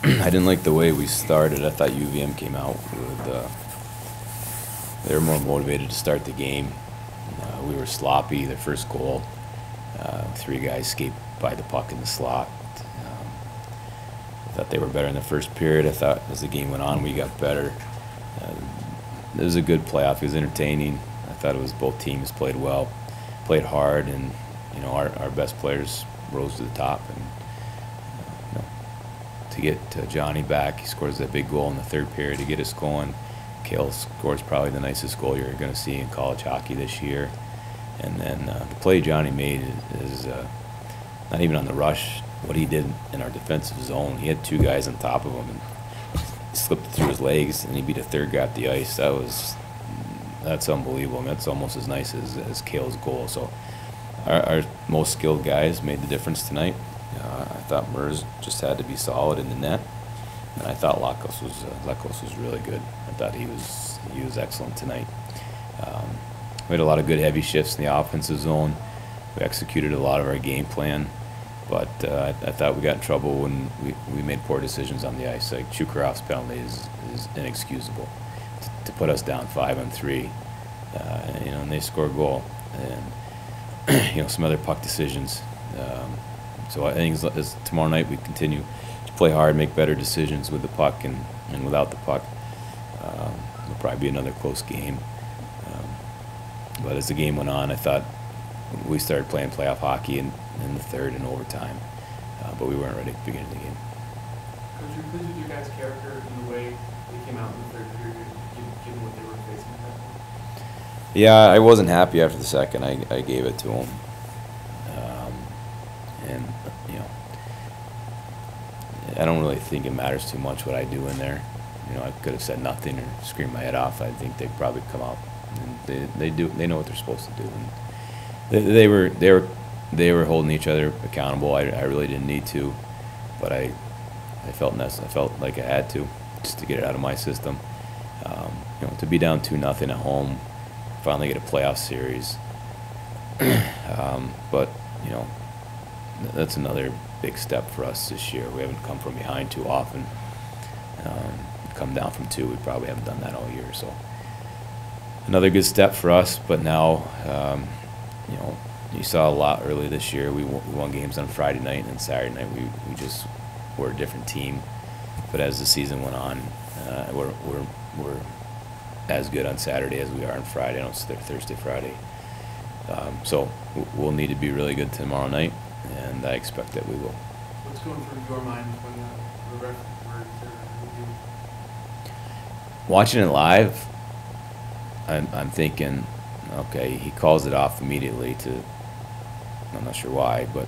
I didn't like the way we started. I thought UVM came out with, they were more motivated to start the game. We were sloppy. Their first goal, three guys escaped by the puck in the slot. I thought they were better in the first period. I thought as the game went on, we got better. It was a good playoff. It was entertaining. I thought it was both teams played well, played hard, and our best players rose to the top. And to get Johnny back, he scores that big goal in the third period to get us going. Kale scores probably the nicest goal you're going to see in college hockey this year. And then the play Johnny made is not even on the rush. What he did in our defensive zone, he had two guys on top of him and slipped it through his legs, and he beat a third guy at the ice. That's unbelievable. I mean, that's almost as nice as Kale's goal. So our most skilled guys made the difference tonight. I thought Mers just had to be solid in the net, and I thought Lakos was really good. I thought he was excellent tonight. We had a lot of good heavy shifts in the offensive zone. We executed a lot of our game plan, but I thought we got in trouble when we made poor decisions on the ice. Like Chukarov's penalty is inexcusable to put us down 5-on-3, and they score a goal, and some other puck decisions. So I think as tomorrow night we continue to play hard, make better decisions with the puck and without the puck. It'll probably be another close game. But as the game went on, I thought we started playing playoff hockey in the third and overtime, but we weren't ready at the beginning of the game. Could you please with your guys' character in the way they came out in the third period, given what they were facing at that point? Yeah, I wasn't happy after the second. I gave it to them. And I don't really think it matters too much what I do in there. I could have said nothing or screamed my head off. I think they'd probably come out, and they know what they're supposed to do. And they were holding each other accountable. I really didn't need to, but I felt like I had to, just to get it out of my system. To be down 2-0 at home, finally get a playoff series. But that's another big step for us this year. We haven't come from behind too often. Come down from 2, we probably haven't done that all year. So another good step for us. But now, you saw a lot early this year. We won games on Friday night, and then Saturday night we just were a different team. But as the season went on, we're as good on Saturday as we are on Friday. I don't say Thursday, Friday. So we'll need to be really good tomorrow night, and I expect that we will. What's going through your mind when the ref were with you? Watching it live, I'm thinking, okay, he calls it off immediately I'm not sure why, but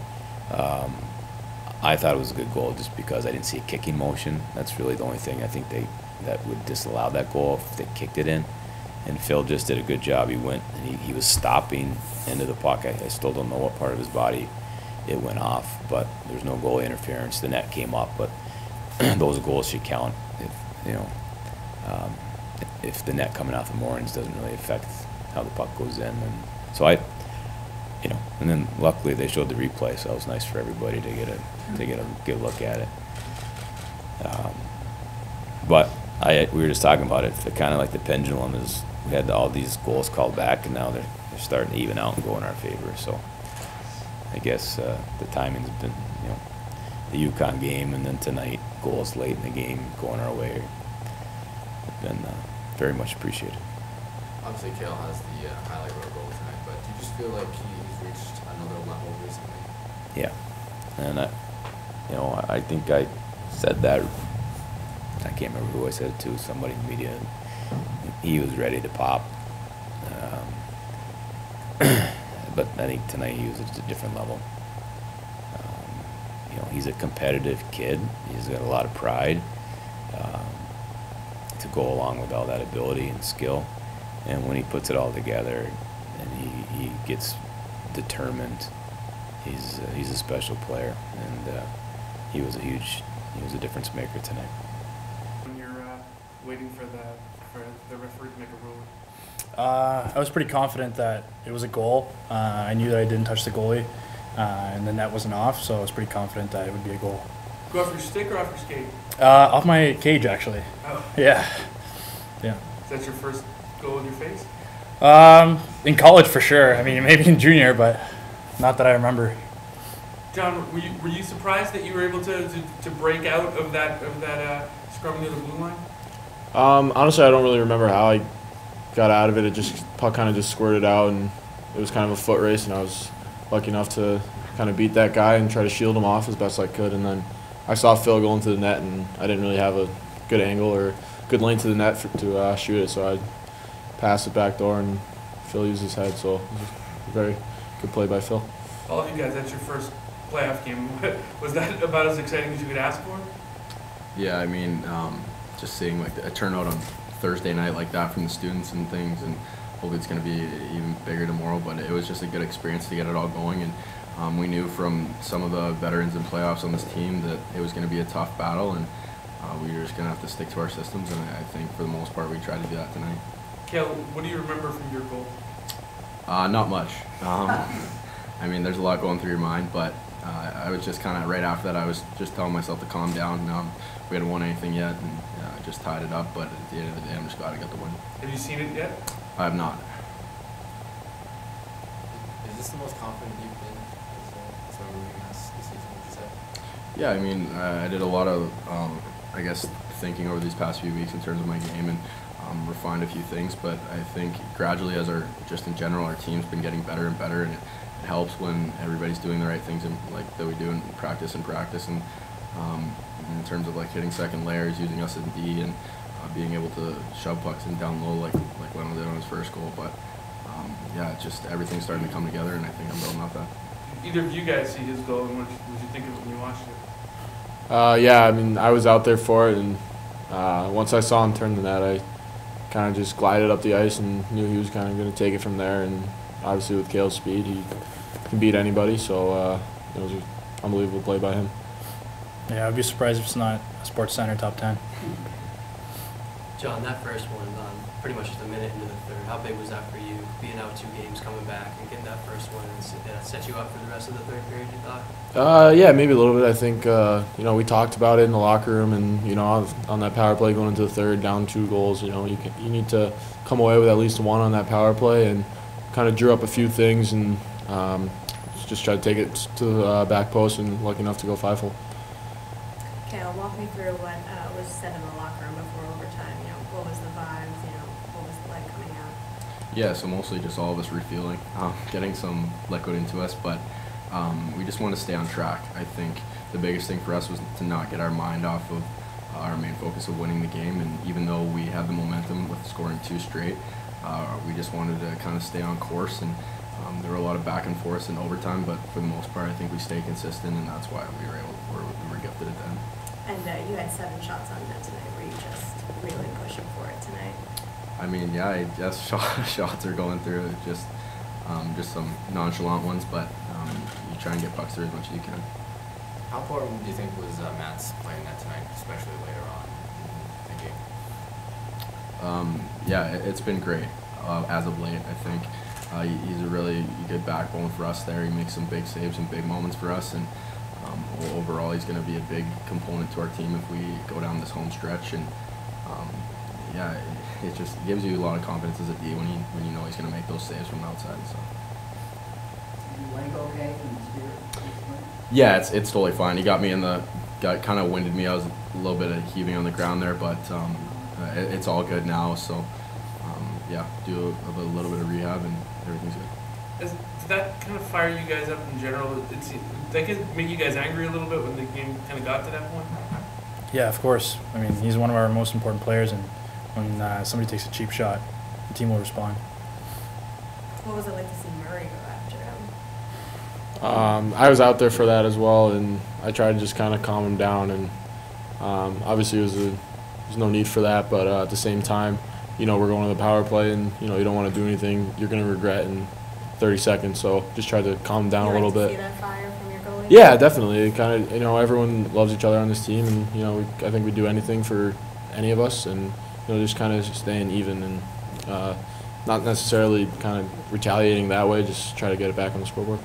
I thought it was a good goal just because I didn't see a kicking motion. That's really the only thing I think that would disallow that goal if they kicked it in. And Phil just did a good job. He went and he was stopping into the puck. I still don't know what part of his body it went off, but there's no goal interference. The net came up, but those goals should count if the net coming off the moorings doesn't really affect how the puck goes in. And so and then luckily they showed the replay, so it was nice for everybody to get a good look at it. But we were just talking about it. Kind of like the pendulum is. We had all these goals called back, and now they're starting to even out and go in our favor. So I guess the timing's been, the UConn game, and then tonight goals late in the game going our way have been very much appreciated. Obviously, Kale has the highlight reel goal tonight, but do you just feel like he's reached another level recently? Yeah, and I think I said that. I can't remember who I said it to. Somebody in the media. He was ready to pop, but I think tonight he was at a different level. He's a competitive kid. He's got a lot of pride to go along with all that ability and skill. And when he puts it all together and he gets determined, he's a special player, and he was a difference maker tonight. When you're waiting for the referee to make a ruling? I was pretty confident that it was a goal. I knew that I didn't touch the goalie, and the net wasn't off, so I was pretty confident that it would be a goal. Go off your stick or off your skate? Off my cage, actually. Oh, Yeah. Yeah. is that your first goal in your face? In college, for sure. I mean, maybe in junior, but not that I remember. John, were you surprised that you were able to break out of that scrum near the blue line? Honestly, I don't really remember how I got out of it. Puck kind of just squirted out, and it was kind of a foot race, and I was lucky enough to kind of beat that guy and try to shield him off as best I could. And then I saw Phil go into the net, and I didn't really have a good angle or good lane to the net to shoot it, so I passed it back door, and Phil used his head, so it was a very good play by Phil. All of you guys, that's your first playoff game. Was that about as exciting as you could ask for? Yeah, I mean, just seeing like a turnout on Thursday night like that from the students and things, and hopefully it's going to be even bigger tomorrow. But it was just a good experience to get it all going, and we knew from some of the veterans and playoffs on this team that it was going to be a tough battle, and we were just going to have to stick to our systems. And I think for the most part we tried to do that tonight. Kale, what do you remember from your goal? Not much. I mean, there's a lot going through your mind, but I was just kind of right after that. I was just telling myself to calm down. We hadn't won anything yet, and just tied it up. But at the end of the day, I'm just glad I got the win. Have you seen it yet? I have not. Is this the most confident you've been as a moving this season, would you say? Yeah, I mean, I did a lot of, I guess, thinking over these past few weeks in terms of my game, and refined a few things. But I think gradually, just in general, our team's been getting better and better, and it helps when everybody's doing the right things that we do in practice. And in terms of like hitting second layers, using us in D, and being able to shove pucks in down low like Leno did on his first goal. But yeah, just everything's starting to come together, and I think I'm building off that. Either of you guys see his goal, and what did you think of it when you watched it? Yeah, I mean, I was out there for it, and once I saw him turn the net, I kind of just glided up the ice and knew he was kind of going to take it from there. And obviously with Kale's speed, he can beat anybody, so it was an unbelievable play by him. Yeah, I'd be surprised if it's not a Sports Center top 10. John, that first one, pretty much just a minute into the third, how big was that for you, being out 2 games, coming back, and getting that first one, and set you up for the rest of the third period, you thought? Yeah, maybe a little bit. I think, we talked about it in the locker room, and, on that power play going into the third, down 2 goals, you need to come away with at least 1 on that power play, and kind of drew up a few things, and just tried to take it to the back post, and lucky enough to go 5-hole. Kale, walk me through what was said in the locker room before overtime. What was the vibes? What was it like coming out? Yeah, so mostly just all of us refueling, getting some liquid into us, but we just want to stay on track. I think the biggest thing for us was to not get our mind off of our main focus of winning the game, and even though we had the momentum with scoring 2 straight, we just wanted to kind of stay on course, and there were a lot of back and forth in overtime, but for the most part I think we stayed consistent, and that's why we were gifted at the end. And you had 7 shots on net tonight. Were you just really pushing for it tonight? I mean, yeah, I guess shots are going through. Just some nonchalant ones, but you try and get pucks through as much as you can. How important do you think was Matt's playing that tonight, especially later on in the game? Yeah, it's been great as of late. I think he's a really good backbone for us there. He makes some big saves and big moments for us, and overall he's going to be a big component to our team if we go down this home stretch. And yeah, it just gives you a lot of confidence as a D when you know he's going to make those saves from the outside. So. Leg okay from the spear? Yeah, it's totally fine. He got kind of winded me. I was a little bit of heaving on the ground there, but it's all good now. So yeah, do a little bit of rehab and everything's good. Did that kind of fire you guys up in general? That could make you guys angry a little bit when the game kind of got to that point? Yeah, of course. I mean, he's one of our most important players, and when somebody takes a cheap shot, the team will respond. What was it like to see Murray go after him? I was out there for that as well, and I tried to just kind of calm him down. And obviously, there's no need for that, but at the same time, we're going to the power play, and you don't want to do anything you're going to regret in 30 seconds. So just try to calm him down a little bit. See that fire from your goalie? Yeah, definitely. It kind of, everyone loves each other on this team, and I think we'd do anything for any of us, and just kind of staying even and not necessarily kind of retaliating that way. Just try to get it back on the scoreboard.